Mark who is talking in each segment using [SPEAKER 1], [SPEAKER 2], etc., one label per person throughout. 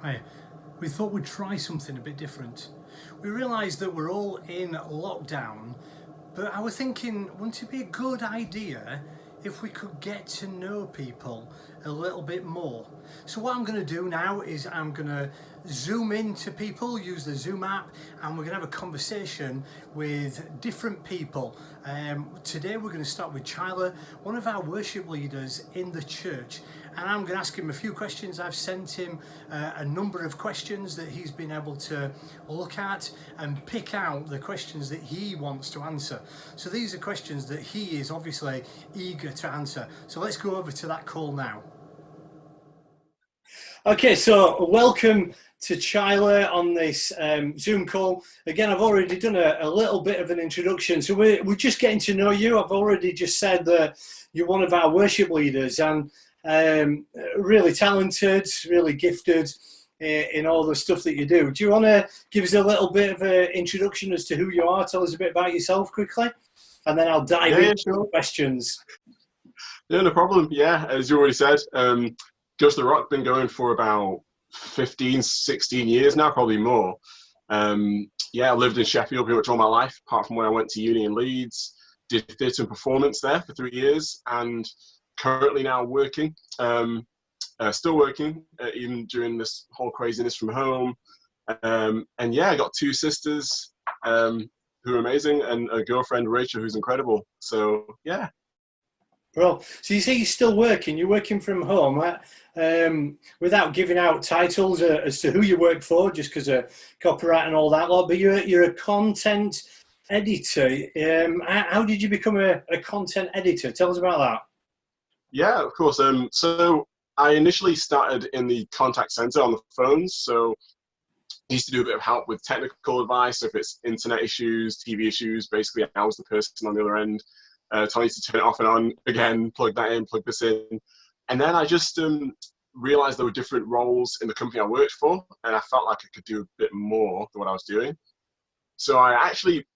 [SPEAKER 1] Hi. We thought we'd try something a bit different. We realised that we're all in lockdown, but I was thinking, wouldn't it be a good idea if we could get to know people a little bit more? So what I'm going to do now is I'm going to zoom into people, use the Zoom app, and we're going to have a conversation with different people. Today we're going to start with Chaila, one of our worship leaders in the church, and I'm going to ask him a few questions. I've sent him a number of questions that he's been able to look at and pick out the questions that he wants to answer. So these are questions that he is obviously eager to answer. So let's go over to that call now. Okay, so welcome to Chaila on this Zoom call. Again, I've already done a little bit of an introduction, so we're just getting to know you. I've already just said that you're one of our worship leaders and really talented, really gifted in all the stuff that you do. Do you want to give us a little bit of an introduction as to who you are? Tell us a bit about yourself quickly, and then I'll dive into the questions.
[SPEAKER 2] Yeah, no problem. Yeah, as you already said, Just the Rock been going for about 15, 16 years now, probably more. I lived in Sheffield pretty much all my life, apart from when I went to uni in Leeds, did theatre and performance there for 3 years, and currently now working, still working, even during this whole craziness from home. I got two sisters who are amazing, and a girlfriend, Rachel, who's incredible. So, yeah.
[SPEAKER 1] Bro, so you say you're still working, you're working from home, without giving out titles as to who you work for, just because of copyright and all that lot, but you're a content editor. How did you become a content editor? Tell us about that.
[SPEAKER 2] Yeah, of course. So I initially started in the contact center on the phones, so I used to do a bit of help with technical advice. So if it's internet issues, TV issues, basically I was the person on the other end. Telling you to turn it off and on again, plug that in, plug this in. And then I just realized there were different roles in the company I worked for, and I felt like I could do a bit more than what I was doing. So I actually,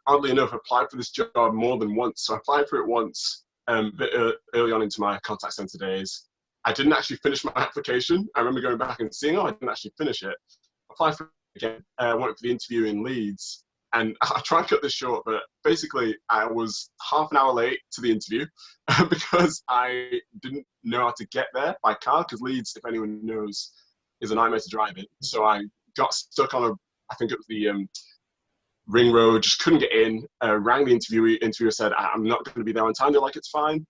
[SPEAKER 2] oddly enough, applied for this job more than once. So I applied for it once a bit early on into my contact center days. I didn't actually finish my application. I remember going back and seeing, I didn't actually finish it. Applied for it again. Went for the interview in Leeds. And I'll try and cut this short, but basically I was half an hour late to the interview because I didn't know how to get there by car, because Leeds, if anyone knows, is a nightmare to drive in. So I got stuck on I think it was the ring road, just couldn't get in, rang the interviewer said, I'm not going to be there on time. They're like, it's fine.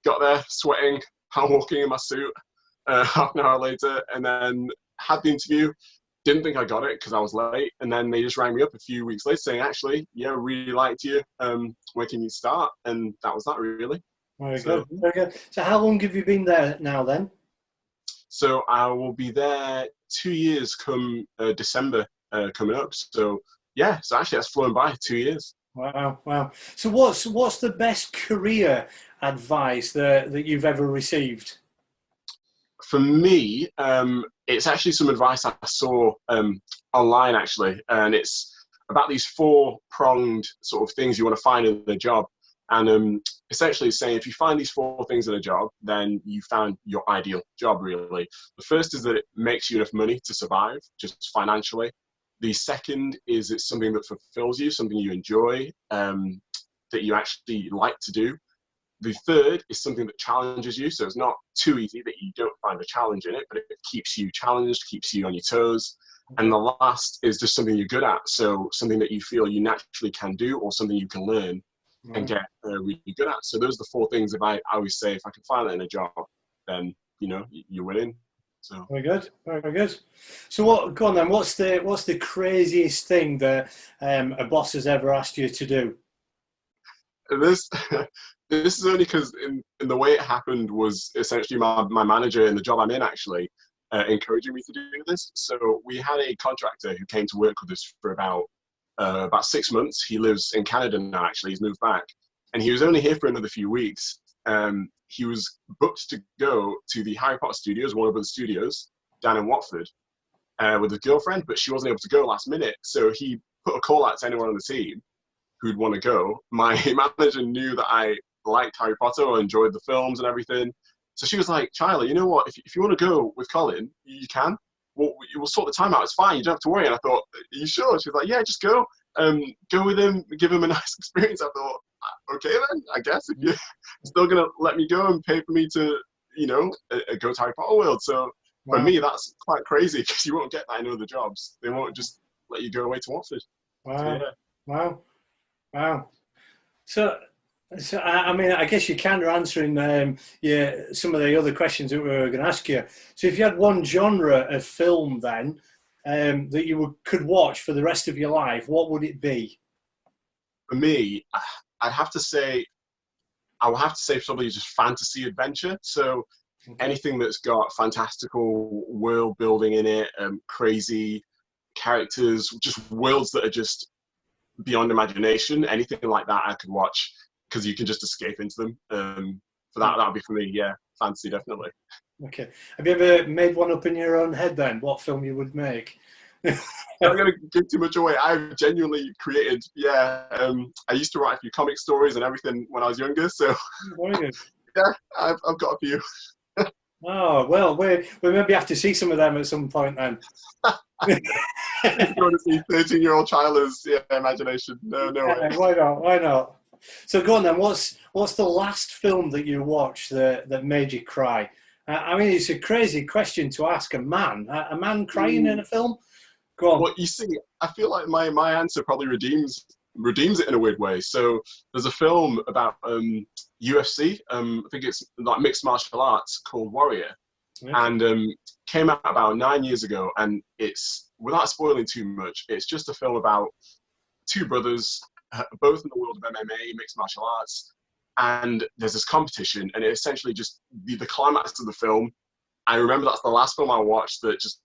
[SPEAKER 2] Got there, sweating, I'm walking in my suit half an hour later, and then had the interview. Didn't think I got it because I was late, and then they just rang me up a few weeks later saying, actually, yeah, really liked you, when can you start? And that was that, really.
[SPEAKER 1] Very good. So how long have you been there now then?
[SPEAKER 2] So I will be there 2 years come December coming up. So yeah, so actually that's flown by 2 years.
[SPEAKER 1] Wow. So what's the best career advice that you've ever received?
[SPEAKER 2] For me, it's actually some advice I saw online, actually, and it's about these four-pronged sort of things you want to find in a job. And essentially saying, if you find these four things in a job, then you found your ideal job, really. The first is that it makes you enough money to survive, just financially. The second is it's something that fulfills you, something you enjoy, that you actually like to do. The third is something that challenges you, so it's not too easy that you don't find a challenge in it, but it keeps you challenged, keeps you on your toes. And the last is just something you're good at, so something that you feel you naturally can do, or something you can learn and get really good at. So those are the four things. If I always say, if I can find that in a job, then you're winning. So
[SPEAKER 1] very good. So go on then. What's the craziest thing that a boss has ever asked you to do?
[SPEAKER 2] This is only because in the way it happened was essentially my manager in the job I'm in actually encouraging me to do this. So we had a contractor who came to work with us for about 6 months. He lives in Canada now, actually. He's moved back. And he was only here for another few weeks. He was booked to go to the Harry Potter studios, Warner Brothers Studios, down in Watford, with his girlfriend, but she wasn't able to go last minute. So he put a call out to anyone on the team who'd want to go. My manager knew that I liked Harry Potter or enjoyed the films and everything. So she was like, Chaila, you know what? If you want to go with Colin, you can. What we'll sort the time out. It's fine. You don't have to worry. And I thought, are you sure? She was like, yeah, just go. Go with him, give him a nice experience. I thought, okay then, I guess if you're still gonna let me go and pay for me to, go to Harry Potter World. So for me, that's quite crazy because you won't get that in other jobs. They won't just let you go away to Watford.
[SPEAKER 1] Wow.
[SPEAKER 2] So, yeah.
[SPEAKER 1] Wow. So I mean, I guess you're kind of answering some of the other questions that we were going to ask you. So if you had one genre of film then that you could watch for the rest of your life, what would it be?
[SPEAKER 2] For me, I would have to say probably just fantasy adventure. So anything that's got fantastical world building in it, crazy characters, just worlds that are just beyond imagination, anything like that I could watch because you can just escape into them. For that would be for me, yeah, fantasy definitely.
[SPEAKER 1] Okay. Have you ever made one up in your own head then, what film you would make?
[SPEAKER 2] I'm not going to give too much away. I've genuinely created, I used to write a few comic stories and everything when I was younger, so yeah, I've got a few.
[SPEAKER 1] Oh, well, we maybe have to see some of them at some point then.
[SPEAKER 2] You want to see 13-year-old Chaila's imagination? No way.
[SPEAKER 1] Why not? So go on then. What's the last film that you watched that made you cry? I mean, it's a crazy question to ask a man crying in a film. Go on.
[SPEAKER 2] Well, you see, I feel like my answer probably redeems it in a weird way. So there's a film about UFC. I think it's like mixed martial arts called Warrior, and came out about 9 years ago. And it's, without spoiling too much, it's just a film about two brothers, both in the world of MMA, mixed martial arts, and there's this competition, and it essentially just the climax of the film. I remember that's the last film I watched that just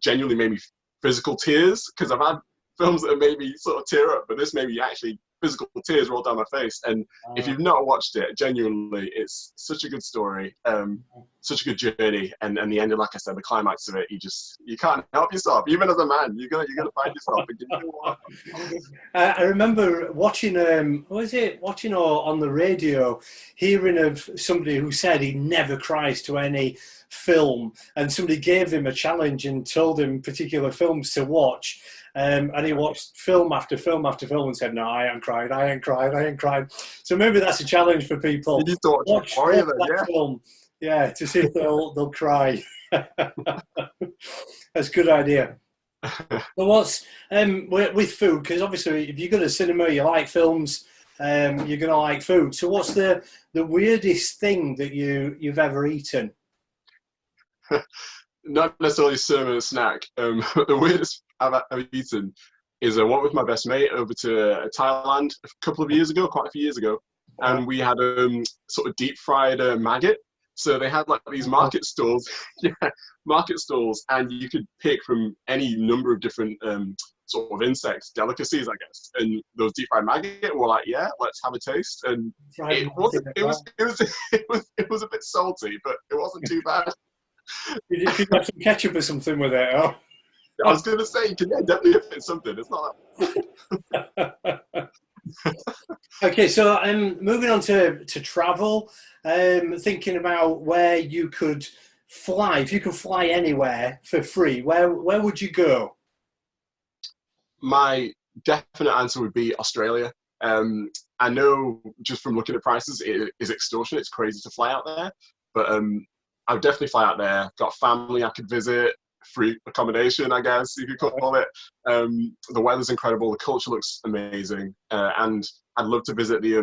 [SPEAKER 2] genuinely made me physical tears, because I've had films that have made me sort of tear up, but this made me actually physical tears roll down my face. And if you've not watched it, genuinely, it's such a good story, such a good journey, and the ending, like I said, the climax of it, you can't help yourself. Even as a man, you're gonna find yourself thinking, you know what?
[SPEAKER 1] I remember watching watching on the radio, hearing of somebody who said he never cries to any film, and somebody gave him a challenge and told him particular films to watch. And he watched film after film after film and said, no, I ain't cried. So maybe that's a challenge for people.
[SPEAKER 2] You need to watch Warrior then, yeah.
[SPEAKER 1] Film, to see if they'll cry. That's a good idea. But what's with food? Because obviously, if you go to cinema, you like films, you're gonna like food. So what's the weirdest thing that you've ever eaten?
[SPEAKER 2] Not necessarily cinema snack. The weirdest I've eaten is I went with my best mate over to Thailand quite a few years ago, and we had sort of deep fried maggot. So they had like these market stalls, and you could pick from any number of different sort of insects, delicacies, I guess. And those deep fried maggot were like, yeah, let's have a taste. And it was a bit salty, but it wasn't too bad.
[SPEAKER 1] You could have some ketchup or something with it. Oh.
[SPEAKER 2] I was going to say, you can definitely fit something. It's not that.
[SPEAKER 1] Okay, so moving on to travel, thinking about where you could fly. If you could fly anywhere for free, where would you go?
[SPEAKER 2] My definite answer would be Australia. I know just from looking at prices, it is extortionate. It's crazy to fly out there, but I would definitely fly out there. Got family I could visit, free accommodation, I guess you could call it. The weather's incredible. The culture looks amazing, and I'd love to visit the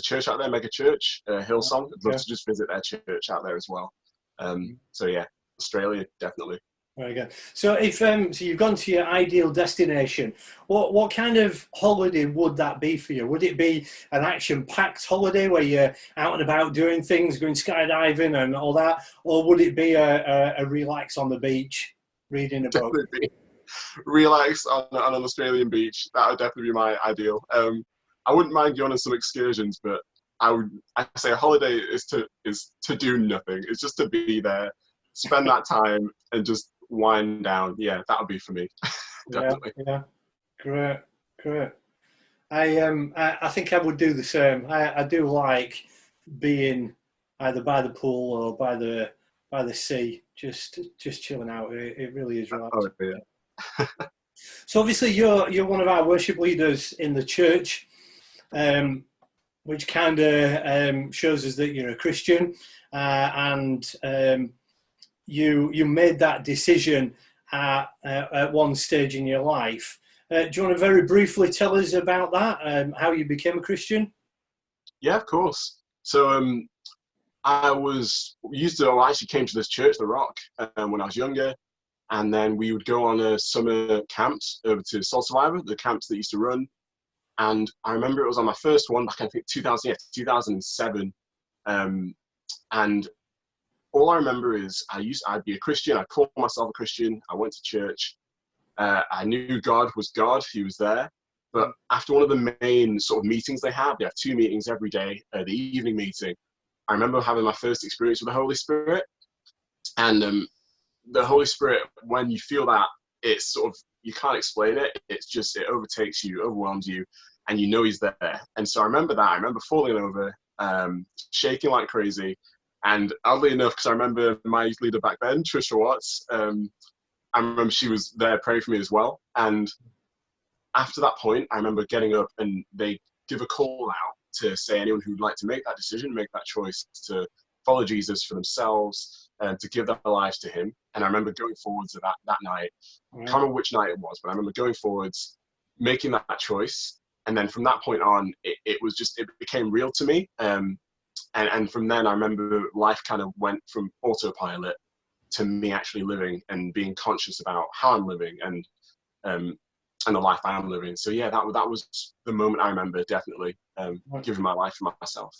[SPEAKER 2] church out there, mega church, Hillsong. I'd love to just visit their church out there as well. So yeah, Australia definitely.
[SPEAKER 1] Very good. So if so you've gone to your ideal destination, what kind of holiday would that be for you? Would it be an action-packed holiday where you're out and about doing things, going skydiving and all that, or would it be a relax on the beach, reading a book?
[SPEAKER 2] Definitely relax on an Australian beach. That would definitely be my ideal. I wouldn't mind going on some excursions, but I say a holiday is to do nothing. It's just to be there, spend that time, and just wind down. Yeah, that would be for me. Definitely.
[SPEAKER 1] Yeah. Great. I think I would do the same. I do like being either by the pool or by the sea. just chilling out. It really is
[SPEAKER 2] Oh,
[SPEAKER 1] relaxing.
[SPEAKER 2] yeah.
[SPEAKER 1] So obviously you're one of our worship leaders in the church, which kind of shows us that you're a Christian, and you made that decision at one stage in your life. Do you want to very briefly tell us about that, how you became a Christian?
[SPEAKER 2] Yeah, of course. So I actually came to this church, The Rock, when I was younger. And then we would go on a summer camps over to Soul Survivor, the camps that used to run. And I remember it was on my first one back in, I think, 2007. And all I remember is I'd be a Christian. I'd call myself a Christian. I went to church. I knew God was God. He was there. But after one of the main sort of meetings they have 2 meetings every day, the evening meeting, I remember having my first experience with the Holy Spirit. And the Holy Spirit, when you feel that, it's sort of, you can't explain it. It's just, it overtakes you, overwhelms you, and you know he's there. And so I remember that. I remember falling over, shaking like crazy. And oddly enough, because I remember my youth leader back then, Trisha Watts, I remember she was there praying for me as well. And after that point, I remember getting up and they give a call out to say anyone who'd like to make that decision, make that choice to follow Jesus for themselves and to give their lives to him. And I remember going forwards to that night. I can't remember which night it was, but I remember going forwards, making that choice. And then from that point on, it became real to me. And from then, I remember life kind of went from autopilot to me actually living and being conscious about how I'm living and the life I am living. So yeah, that was the moment I remember definitely giving my life for myself.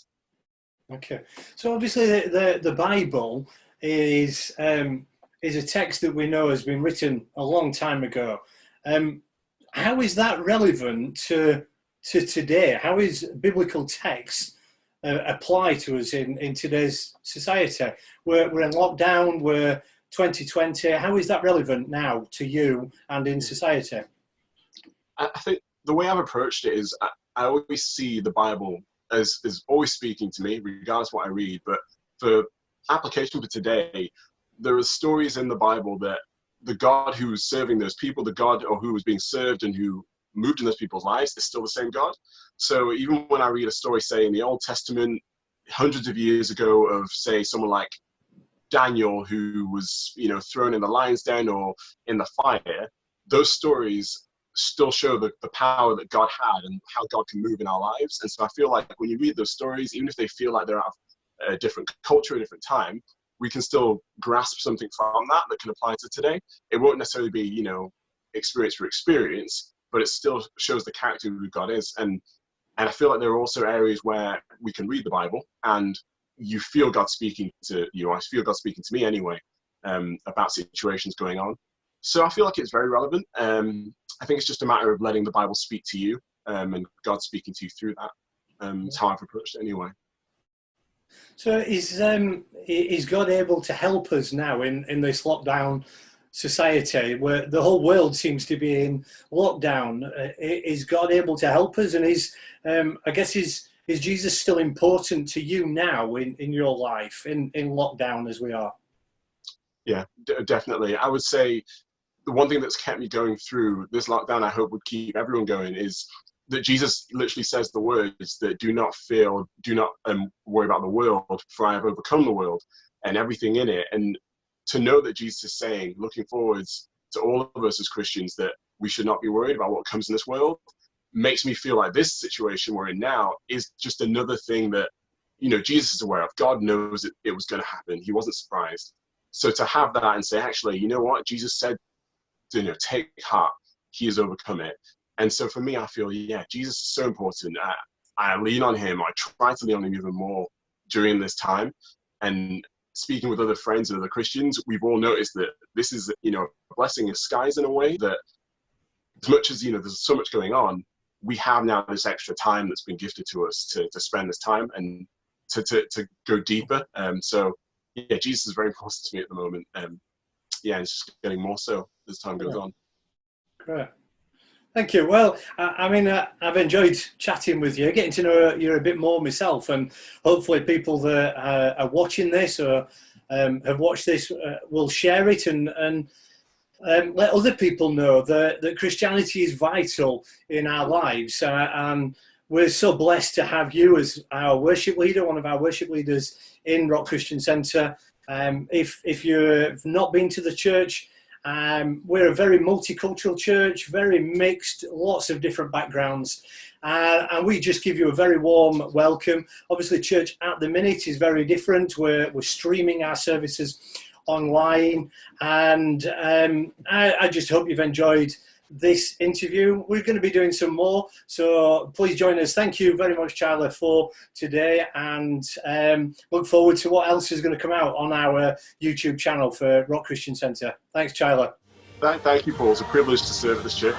[SPEAKER 1] Okay, so obviously the Bible is a text that we know has been written a long time ago. How is that relevant to today? How is biblical text apply to us in today's society? We're in lockdown. We're 2020. How is that relevant now to you and in society?
[SPEAKER 2] I think the way I've approached it is I always see the Bible as always speaking to me, regardless of what I read. But for application for today, there are stories in the Bible that the God who was serving those people, the God or who was being served and who moved in those people's lives is still the same God. So even when I read a story, say in the Old Testament, hundreds of years ago, of say someone like Daniel who was thrown in the lion's den or in the fire, those stories still show the power that God had and how God can move in our lives. And so I feel like when you read those stories, even if they feel like they're out of a different culture, a different time, we can still grasp something from that can apply to today. It won't necessarily be, experience for experience, but it still shows the character of who God is. And I feel like there are also areas where we can read the Bible and you feel God speaking to you. I feel God speaking to me anyway, about situations going on. So I feel like it's very relevant. I think it's just a matter of letting the Bible speak to you, and God speaking to you through that. It's how I've approached it anyway.
[SPEAKER 1] So is God able to help us now in this lockdown society where the whole world seems to be in lockdown? Is God able to help us? And is Jesus still important to you now in your life in lockdown as we are?
[SPEAKER 2] Yeah, definitely. I would say the one thing that's kept me going through this lockdown, I hope would keep everyone going, is that Jesus literally says the words that do not fear or do not worry about the world, for I have overcome the world and everything in it. And to know that Jesus is saying, looking forwards to all of us as Christians, that we should not be worried about what comes in this world, makes me feel like this situation we're in now is just another thing that, Jesus is aware of. God knows it was going to happen. He wasn't surprised. So to have that and say, actually, you know what? Jesus said, take heart. He has overcome it. And so for me, I feel, Jesus is so important. I lean on him. I try to lean on him even more during this time. And speaking with other friends and other Christians, we've all noticed that this is, a blessing in disguise in a way, that as much as, there's so much going on, we have now this extra time that's been gifted to us to spend this time and to go deeper. So Jesus is very important to me at the moment. It's just getting more so as time goes on.
[SPEAKER 1] Great. Thank you. Well, I've enjoyed chatting with you, getting to know you a bit more myself, and hopefully people that are watching this or have watched this will share it and let other people know that Christianity is vital in our lives. And we're so blessed to have you as our worship leader, one of our worship leaders in Rock Christian Centre. If you've not been to the church, we're a very multicultural church, very mixed, lots of different backgrounds. And we just give you a very warm welcome. Obviously, church at the minute is very different. We're streaming our services online, and I just hope you've enjoyed this interview. We're going to be doing some more, so please join us. Thank you very much, Chaila, for today, and look forward to what else is going to come out on our YouTube channel for Rock Christian Centre. Thanks, Chaila.
[SPEAKER 2] Thank you, Paul. It's a privilege to serve at this church.